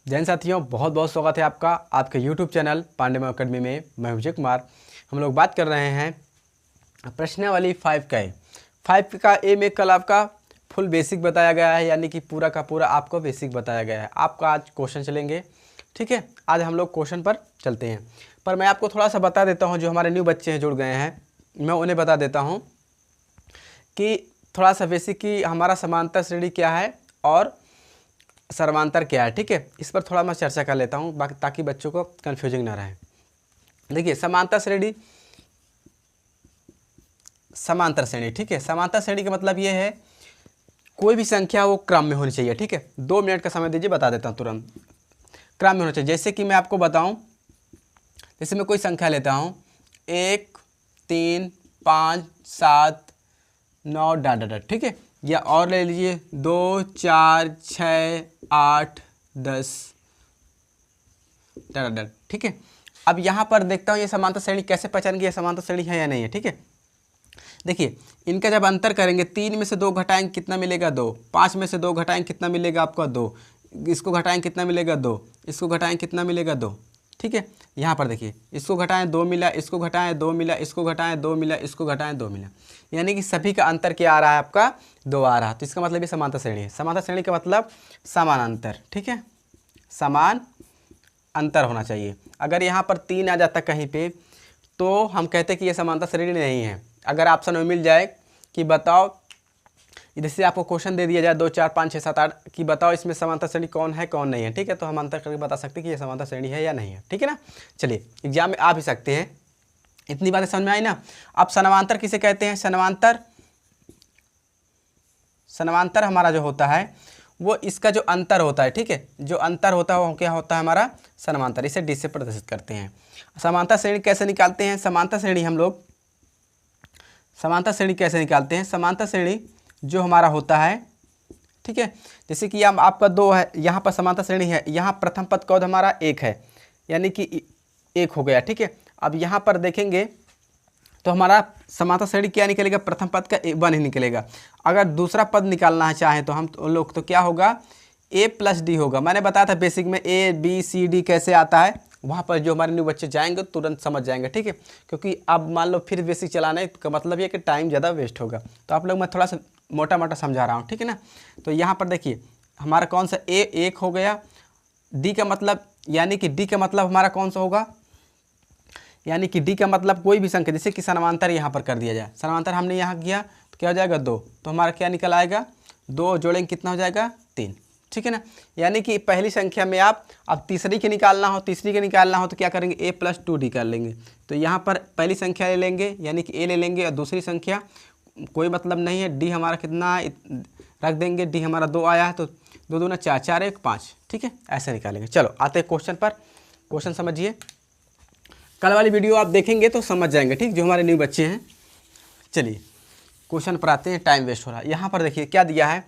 जैन साथियों, बहुत बहुत स्वागत है आपका आपके YouTube चैनल पांडे अकेडमी में। मैं विजय कुमार। हम लोग बात कर रहे हैं प्रश्नावली 5 का। 5 का ए में कल आपका फुल बेसिक बताया गया है, यानी कि पूरा का पूरा आपको बेसिक बताया गया है। आपका आज क्वेश्चन चलेंगे, ठीक है। आज हम लोग क्वेश्चन पर चलते हैं, पर मैं आपको थोड़ा सा बता देता हूँ। जो हमारे न्यू बच्चे हैं जुड़ गए हैं, मैं उन्हें बता देता हूँ कि थोड़ा सा बेसिक कि हमारा समांतर श्रेणी क्या है और समांतर क्या है, ठीक है। इस पर थोड़ा मैं चर्चा कर लेता हूँ ताकि बच्चों को कन्फ्यूजिंग ना रहे। देखिए, समांतर श्रेणी, ठीक है। समांतर श्रेणी का मतलब ये है कोई भी संख्या वो क्रम में होनी चाहिए, ठीक है। 2 मिनट का समय दीजिए, बता देता हूँ तुरंत। क्रम में होना चाहिए। जैसे कि मैं आपको बताऊँ, जैसे मैं कोई संख्या लेता हूँ 1 3 5 7 9 डॉट डॉट, ठीक है। या और ले लीजिए 2 4 6 8 10 डॉट डॉट, ठीक है। अब यहाँ पर देखता हूँ ये समांतर श्रेणी कैसे पहचान की, ये समांतर श्रेणी है या नहीं है, ठीक है। देखिए, इनका जब अंतर करेंगे, 3 में से 2 घटाएंगे कितना मिलेगा 2, 5 में से 2 घटाएंगे कितना मिलेगा आपका 2, इसको घटाएंगे कितना मिलेगा 2, इसको घटाएंगे कितना मिलेगा 2, ठीक है। यहाँ पर देखिए, इसको घटाएं 2 मिला, इसको घटाएं 2 मिला, इसको घटाएं 2 मिला, इसको घटाएं 2 मिला, यानी कि सभी का अंतर क्या आ रहा है आपका 2 आ रहा है। तो इसका मतलब ये समांतर श्रेणी है। समांतर श्रेणी का मतलब समान अंतर, ठीक है। समान अंतर होना चाहिए। अगर यहाँ पर 3 आ जाता कहीं पे तो हम कहते कि ये समांतर श्रेणी नहीं है। अगर ऑप्शन में मिल जाए कि बताओ, जैसे आपको क्वेश्चन दे दिया जाए 2 4 5 6 7 8 कि बताओ इसमें समांतर श्रेणी कौन है कौन नहीं है, ठीक है, तो हम अंतर करके बता सकते हैं कि ये समांतर श्रेणी है या नहीं है, ठीक है ना। चलिए, एग्जाम में आ भी सकते हैं। इतनी बातें समझ में आई ना। अब समांतर किसे कहते हैं? समांतर हमारा जो होता है वो इसका जो अंतर होता है, ठीक है, जो अंतर होता है वो क्या होता है हमारा समांतर। इसे डी से प्रदर्शित करते हैं। समांतर श्रेणी कैसे निकालते हैं? समांतर श्रेणी कैसे निकालते हैं? समांतर श्रेणी जो हमारा होता है, ठीक है, जैसे कि आपका 2 है, यहाँ पर समांतर श्रेणी है, यहाँ प्रथम पद कौन हमारा 1 है, यानी कि 1 हो गया, ठीक है। अब यहाँ पर देखेंगे तो हमारा समांतर श्रेणी क्या निकलेगा? प्रथम पद का 1 ही निकलेगा। अगर दूसरा पद निकालना है चाहे तो हम लोग तो क्या होगा? a + d होगा। मैंने बताया था बेसिक में a b c d कैसे आता है, वहाँ पर जो हमारे न्यू बच्चे जाएंगे तुरंत समझ जाएंगे, ठीक है। क्योंकि अब मान लो फिर बेसिक चलाने का मतलब ये कि टाइम ज़्यादा वेस्ट होगा, तो आप लोग मैं थोड़ा सा मोटा मोटा समझा रहा हूँ, ठीक है ना। तो यहाँ पर देखिए हमारा कौन सा a 1 हो गया, d का मतलब, यानी कि d का मतलब हमारा कौन सा होगा, यानी कि d का मतलब कोई भी संख्या, जैसे कि समांतर यहाँ पर कर दिया जाए। समांतर हमने यहाँ किया तो क्या हो जाएगा 2, तो हमारा क्या निकल आएगा 2 जोड़ेंगे कितना हो जाएगा 3, ठीक है ना। यानी कि पहली संख्या में आप अब तीसरी के निकालना हो तो क्या करेंगे? a + 2d कर लेंगे। तो यहाँ पर पहली संख्या ले लेंगे, यानी कि a ले लेंगे, और दूसरी संख्या कोई मतलब नहीं है, d हमारा कितना रख देंगे, d हमारा 2 आया है तो 2 दूना 4, 4 1 5, ठीक है, ऐसे निकालेंगे। चलो आते हैं क्वेश्चन पर। क्वेश्चन समझिए, कल वाली वीडियो आप देखेंगे तो समझ जाएंगे, ठीक, जो हमारे न्यू बच्चे हैं। चलिए क्वेश्चन पर आते हैं, टाइम वेस्ट हो रहा है। यहाँ पर देखिए क्या दिया है,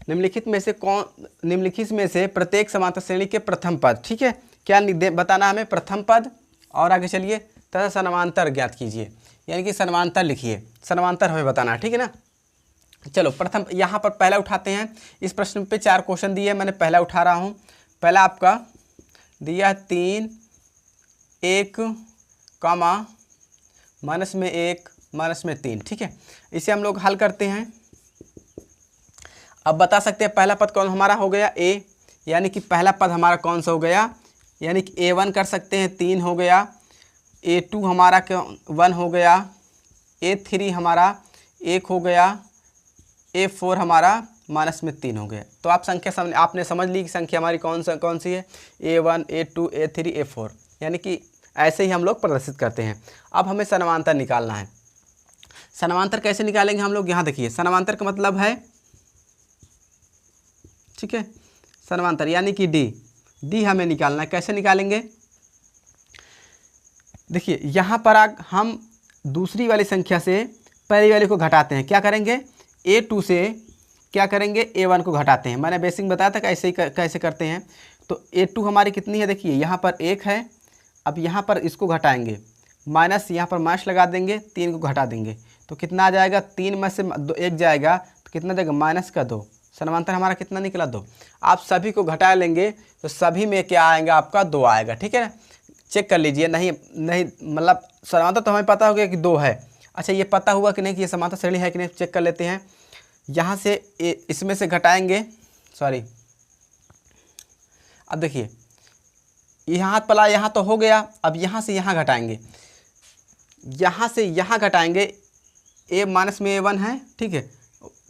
निम्नलिखित में से प्रत्येक समांतर श्रेणी के प्रथम पद, ठीक है, क्या बताना हमें? प्रथम पद, और आगे चलिए तथा समांतर ज्ञात कीजिए, यानी कि समांतर लिखिए, समांतर हमें बताना है, ठीक है ना। चलो प्रथम यहाँ पर पहला उठाते हैं। इस प्रश्न पे 4 क्वेश्चन दिए, मैंने पहला उठा रहा हूँ। पहला आपका दिया 3 1 कामा -1 -3, ठीक है। इसे हम लोग हल करते हैं। अब बता सकते हैं पहला पद कौन हमारा हो गया a, यानी कि पहला पद हमारा कौन सा हो गया, यानी कि a1 कर सकते हैं 3 हो गया, a2 हमारा 1 हो गया, a3 हमारा 1 हो गया, a4 हमारा -3 हो गया। तो आप संख्या आपने समझ ली कि संख्या हमारी कौन सी है, a1 a2 a3 a4, यानी कि ऐसे ही हम लोग प्रदर्शित करते हैं। अब हमें समांतर निकालना है। समांतर कैसे निकालेंगे हम लोग? यहाँ देखिए, समांतर का मतलब है, ठीक है, समांतर यानी कि d हमें निकालना है। कैसे निकालेंगे? देखिए यहाँ पर हम दूसरी वाली संख्या से पहली वाली को घटाते हैं। क्या करेंगे? a2 से क्या करेंगे? a1 को घटाते हैं। मैंने बेसिक बताया था कैसे कैसे करते हैं। तो a2 हमारी कितनी है? देखिए यहाँ पर 1 है, अब यहाँ पर इसको घटाएंगे, माइनस यहाँ पर माइनस लगा देंगे, 3 को घटा देंगे तो कितना आ जाएगा? 3 में से 1 जाएगा तो कितना जाएगा? -2, समांतर हमारा कितना निकला 2। आप सभी को घटा लेंगे तो सभी में क्या आएगा आपका 2 आएगा, ठीक है ना। चेक कर लीजिए, नहीं मतलब समांतर तो हमें पता हो गया कि 2 है। अच्छा ये पता हुआ कि नहीं कि ये समांतर श्रेणी है कि नहीं, चेक कर लेते हैं। यहाँ से इसमें से घटाएंगे, सॉरी अब देखिए यहाँ हाथ पला यहाँ तो हो गया, अब यहाँ से यहाँ घटाएंगे, यहाँ से यहाँ घटाएंगे, a माइनस में a1 है, ठीक है,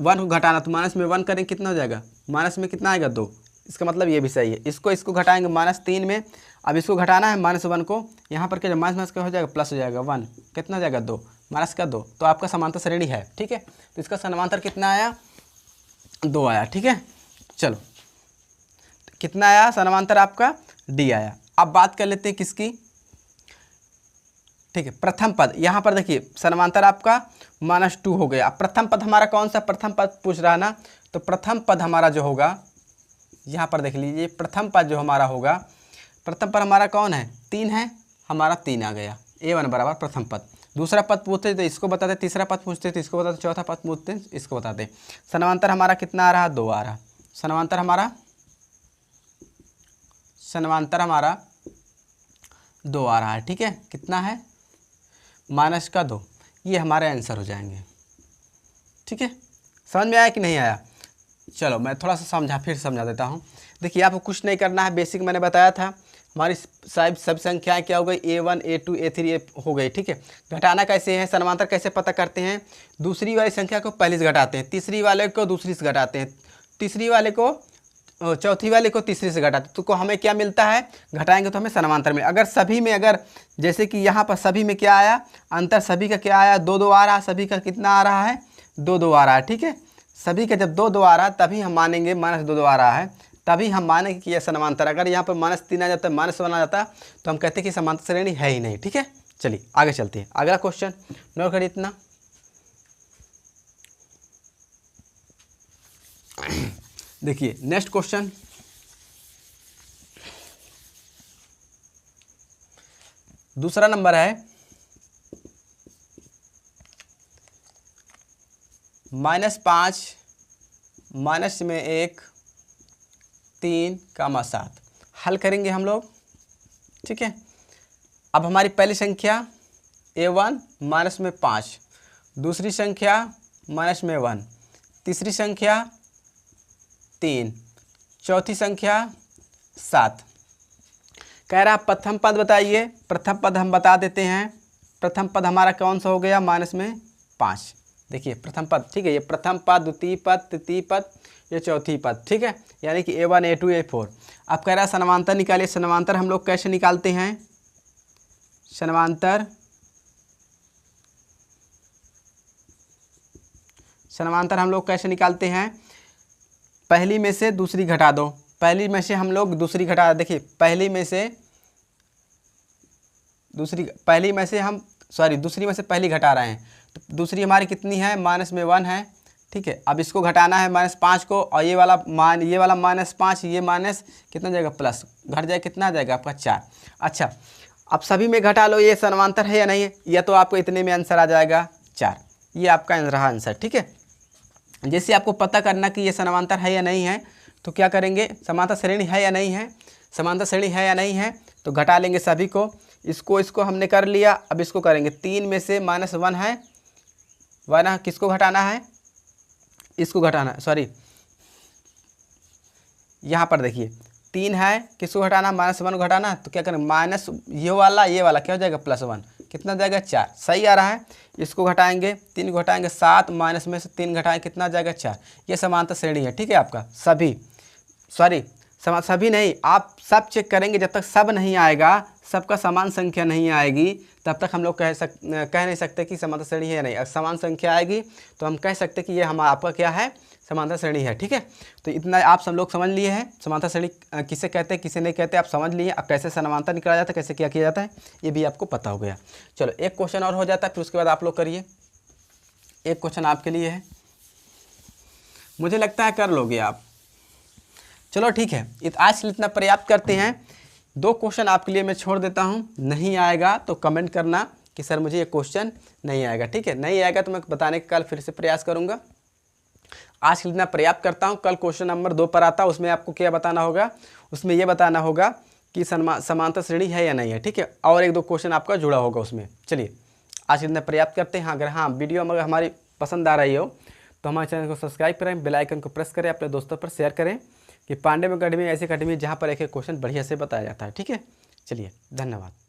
1 को घटाना तो माइनस में 1 करेंगे कितना हो जाएगा, माइनस में कितना आएगा 2, इसका मतलब ये भी सही है। इसको घटाएंगे -3 में, अब इसको घटाना है -1 को, यहाँ पर क्या माइनस का हो जाएगा प्लस हो जाएगा 1, कितना हो जाएगा 2, माइनस का 2, तो आपका समांतर श्रेणी है, ठीक है। तो इसका समांतर कितना आया 2 आया, ठीक है। चलो कितना आया समांतर आपका D आया। अब बात कर लेते हैं किसकी, ठीक है, प्रथम पद। यहाँ पर देखिए समांतर आपका -2 हो गया। अब प्रथम पद हमारा कौन सा, प्रथम पद पूछ रहा ना, तो प्रथम पद हमारा जो होगा, यहाँ पर देख लीजिए प्रथम पद जो हमारा होगा, प्रथम पद हमारा कौन है 3 है, हमारा 3 आ गया, a1 बराबर प्रथम पद। दूसरा पद पूछते तो इसको बताते, तीसरा पद पूछते तो इसको बताते, चौथा पद पूछते इसको बताते। समांतर हमारा कितना आ रहा 2 आ रहा, समांतर हमारा 2 आ रहा है, ठीक है। कितना है -2, ये हमारे आंसर हो जाएंगे, ठीक है। समझ में आया कि नहीं आया। चलो मैं थोड़ा सा फिर समझा देता हूँ। देखिए आपको कुछ नहीं करना है, बेसिक मैंने बताया था। हमारी सब संख्याएं क्या हो गई, a1 a2 a3 हो गई, ठीक है। घटाना कैसे है, समांतर कैसे पता करते हैं, दूसरी वाली संख्या को पहले से घटाते हैं, तीसरी वाले को दूसरी से घटाते हैं, तीसरी वाले को चौथी वाले को तीसरी से घटाते, तो हमें क्या मिलता है, घटाएंगे तो हमें समांतर में। अगर सभी में, अगर जैसे कि यहाँ पर सभी में क्या आया, अंतर सभी का क्या आया 2 2 आ रहा है, सभी का कितना आ रहा है 2 2 आ रहा है, ठीक है। सभी का जब 2 2 आ रहा है तभी हम मानेंगे, -2 2 आ रहा है तभी हम मानेंगे कि यह समांतर। अगर यहाँ पर -3 आ जाता है, -1 आ जाता तो हम कहते हैं कि समांतर श्रेणी है ही नहीं, ठीक है। चलिए आगे चलते हैं, अगला क्वेश्चन नोट करिए इतना। देखिए नेक्स्ट क्वेश्चन, दूसरा नंबर है -5 -1 3,7 हल करेंगे हम लोग, ठीक है। अब हमारी पहली संख्या a1 -5, दूसरी संख्या -1, तीसरी संख्या 3, चौथी संख्या 7। कह रहा प्रथम पद बताइए, प्रथम पद हम बता देते हैं। प्रथम पद हमारा कौन सा हो गया, -5। देखिए प्रथम पद, ठीक है, ये प्रथम पद, द्वितीय पद, तृतीय पद, ये चौथी पद, ठीक है, यानी कि a1 a2 a4। अब कह रहा है समांतर निकालिए। समांतर हम लोग कैसे निकालते हैं, समांतर हम लोग कैसे निकालते हैं, पहली में से दूसरी घटा दो, पहली में से हम लोग दूसरी घटा, देखिए दूसरी में से पहली घटा रहे हैं, तो दूसरी हमारी कितनी है, -1 है, ठीक है। अब इसको घटाना है -5 को, और ये वाला -5, ये माइनस कितना जाएगा प्लस, घट जाए कितना आ जाएगा आपका 4। अच्छा अब सभी में घटा लो, ये समांतर है या नहीं है, या तो आपको इतने में आंसर आ जाएगा 4, ये आपका रहा आंसर, ठीक है। जैसे आपको पता करना कि ये समांतर है या नहीं है, तो क्या करेंगे, समांतर श्रेणी है या नहीं है, समांतर श्रेणी है या नहीं है, तो घटा लेंगे सभी को। इसको हमने कर लिया, अब इसको करेंगे, 3 में से -1 है, 1 किसको घटाना है, इसको घटाना, सॉरी यहाँ पर देखिए 3 है, किसको घटाना, -1 को घटाना, तो क्या करेंगे माइनस ये वाला क्या हो जाएगा +1, कितना जाएगा 4, सही आ रहा है। इसको घटाएंगे, 3 को घटाएंगे 7, माइनस में से 3 घटाएंगे कितना जाएगा 4, ये समांतर श्रेणी है, ठीक है। आपका सभी नहीं, आप सब चेक करेंगे, जब तक सब नहीं आएगा, सबका समान संख्या नहीं आएगी, तब तक हम लोग कह नहीं सकते कि समांतर श्रेणी है या नहीं। अगर समान संख्या आएगी तो हम कह सकते कि ये आपका क्या है, समांतर श्रेणी है, ठीक है। तो इतना आप सब लोग समझ लिए हैं, समांतर श्रेणी किसे कहते हैं किसे नहीं कहते, आप समझ लिए। अब कैसे समांतर निकाला जाता है, कैसे क्या किया जाता है, ये भी आपको पता हो गया। चलो एक क्वेश्चन और हो जाता है, फिर उसके बाद आप लोग करिए। एक क्वेश्चन आपके लिए है, मुझे लगता है कर लोगे आप। चलो ठीक है, आज के लिए इतना पर्याप्त करते हैं। 2 क्वेश्चन आपके लिए मैं छोड़ देता हूँ, नहीं आएगा तो कमेंट करना कि सर मुझे ये क्वेश्चन नहीं आएगा, ठीक है। नहीं आएगा तो मैं बताने का कल फिर से प्रयास करूँगा। आज के लिए इतना पर्याप्त करता हूँ। कल क्वेश्चन नंबर 2 पर आता, उसमें आपको क्या बताना होगा, उसमें ये बताना होगा कि समांतर श्रेणी है या नहीं है, ठीक है। और 1-2 क्वेश्चन आपका जुड़ा होगा उसमें। चलिए आज के लिए इतना पर्याप्त करते हैं। अगर वीडियो अगर हमारी पसंद आ रही हो तो हमारे चैनल को सब्सक्राइब करें, बेल आइकन को प्रेस करें, अपने दोस्तों पर शेयर करें कि पांडे अकेडमी ऐसी अकेडमी जहाँ पर एक क्वेश्चन बढ़िया से बताया जाता है, ठीक है। चलिए धन्यवाद।